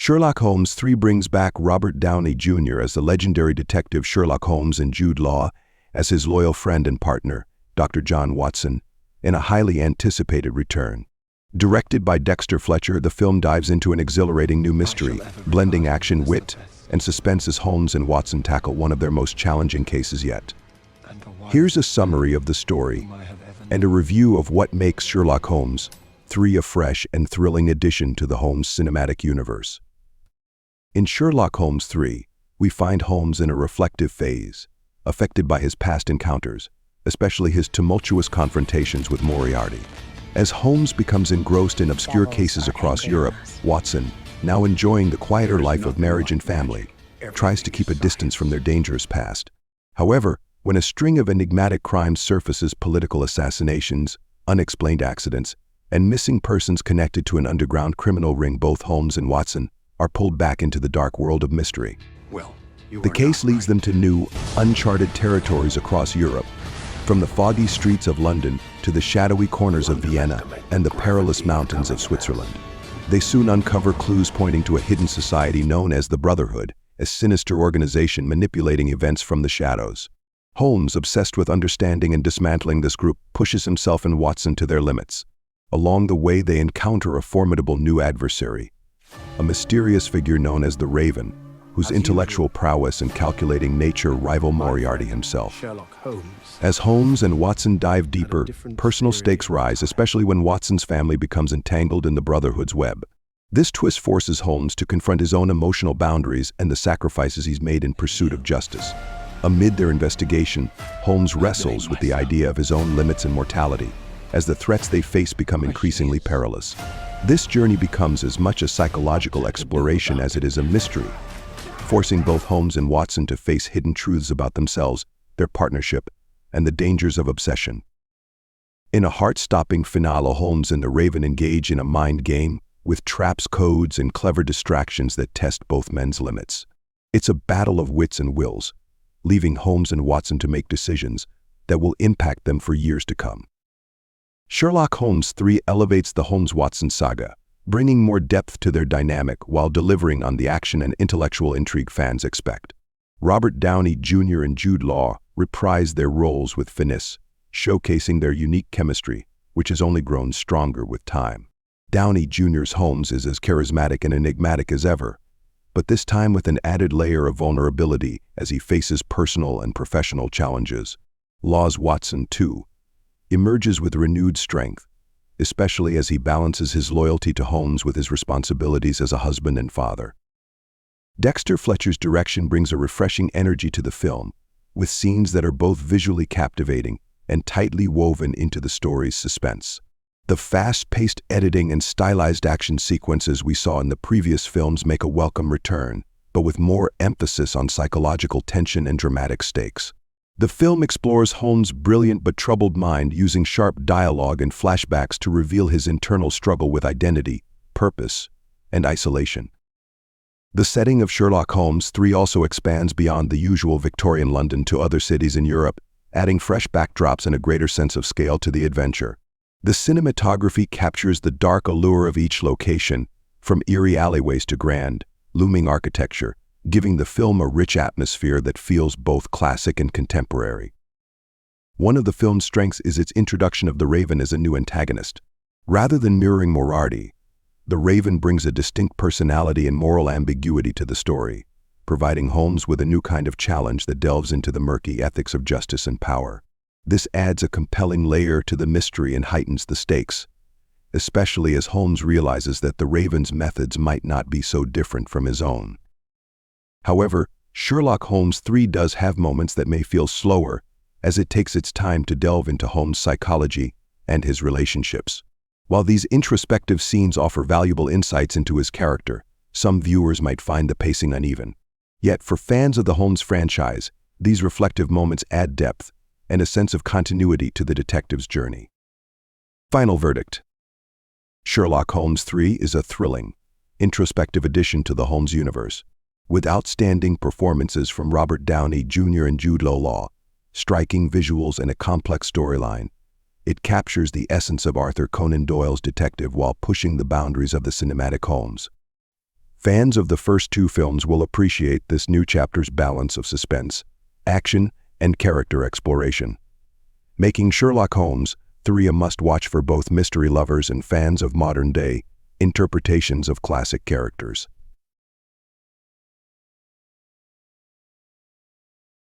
Sherlock Holmes 3 brings back Robert Downey Jr. as the legendary detective Sherlock Holmes and Jude Law as his loyal friend and partner, Dr. John Watson, in a highly anticipated return. Directed by Dexter Fletcher, the film dives into an exhilarating new mystery, blending action, wit, and suspense as Holmes and Watson tackle one of their most challenging cases yet. Here's a summary of the story and a review of what makes Sherlock Holmes 3 a fresh and thrilling addition to the Holmes cinematic universe. In Sherlock Holmes 3, we find Holmes in a reflective phase, affected by his past encounters, especially his tumultuous confrontations with Moriarty. As Holmes becomes engrossed in obscure cases across Europe, Watson, now enjoying the quieter life of marriage and family, tries to keep a distance from their dangerous past. However, when a string of enigmatic crimes surfaces, political assassinations, unexplained accidents, and missing persons connected to an underground criminal ring, both Holmes and Watson are pulled back into the dark world of mystery. The case leads them to new, uncharted territories across Europe, from the foggy streets of London to the shadowy corners of Vienna and the perilous mountains of Switzerland. They soon uncover clues pointing to a hidden society known as the Brotherhood, a sinister organization manipulating events from the shadows. Holmes, obsessed with understanding and dismantling this group, pushes himself and Watson to their limits. Along the way, they encounter a formidable new adversary, a mysterious figure known as the Raven, whose intellectual prowess and calculating nature rival Moriarty himself. As Holmes and Watson dive deeper, personal stakes rise, especially when Watson's family becomes entangled in the Brotherhood's web. This twist forces Holmes to confront his own emotional boundaries and the sacrifices he's made in pursuit of justice. Amid their investigation, Holmes wrestles with the idea of his own limits and mortality, as the threats they face become increasingly perilous. This journey becomes as much a psychological exploration as it is a mystery, forcing both Holmes and Watson to face hidden truths about themselves, their partnership, and the dangers of obsession. In a heart-stopping finale, Holmes and the Raven engage in a mind game with traps, codes, and clever distractions that test both men's limits. It's a battle of wits and wills, leaving Holmes and Watson to make decisions that will impact them for years to come. Sherlock Holmes 3 elevates the Holmes-Watson saga, bringing more depth to their dynamic while delivering on the action and intellectual intrigue fans expect. Robert Downey Jr. and Jude Law reprise their roles with finesse, showcasing their unique chemistry, which has only grown stronger with time. Downey Jr.'s Holmes is as charismatic and enigmatic as ever, but this time with an added layer of vulnerability as he faces personal and professional challenges. Law's Watson, too, emerges with renewed strength, especially as he balances his loyalty to Holmes with his responsibilities as a husband and father. Dexter Fletcher's direction brings a refreshing energy to the film, with scenes that are both visually captivating and tightly woven into the story's suspense. The fast-paced editing and stylized action sequences we saw in the previous films make a welcome return, but with more emphasis on psychological tension and dramatic stakes. The film explores Holmes' brilliant but troubled mind, using sharp dialogue and flashbacks to reveal his internal struggle with identity, purpose, and isolation. The setting of Sherlock Holmes 3 also expands beyond the usual Victorian London to other cities in Europe, adding fresh backdrops and a greater sense of scale to the adventure. The cinematography captures the dark allure of each location, from eerie alleyways to grand, looming architecture, giving the film a rich atmosphere that feels both classic and contemporary. One of the film's strengths is its introduction of the Raven as a new antagonist. Rather than mirroring Moriarty, the Raven brings a distinct personality and moral ambiguity to the story, providing Holmes with a new kind of challenge that delves into the murky ethics of justice and power. This adds a compelling layer to the mystery and heightens the stakes, especially as Holmes realizes that the Raven's methods might not be so different from his own. However, Sherlock Holmes 3 does have moments that may feel slower, as it takes its time to delve into Holmes' psychology and his relationships. While these introspective scenes offer valuable insights into his character, some viewers might find the pacing uneven. Yet, for fans of the Holmes franchise, these reflective moments add depth and a sense of continuity to the detective's journey. Final verdict. Sherlock Holmes 3 is a thrilling, introspective addition to the Holmes universe. With outstanding performances from Robert Downey Jr. and Jude Law, striking visuals and a complex storyline, it captures the essence of Arthur Conan Doyle's detective while pushing the boundaries of the cinematic Holmes. Fans of the first two films will appreciate this new chapter's balance of suspense, action, and character exploration, making Sherlock Holmes 3 a must-watch for both mystery lovers and fans of modern-day interpretations of classic characters.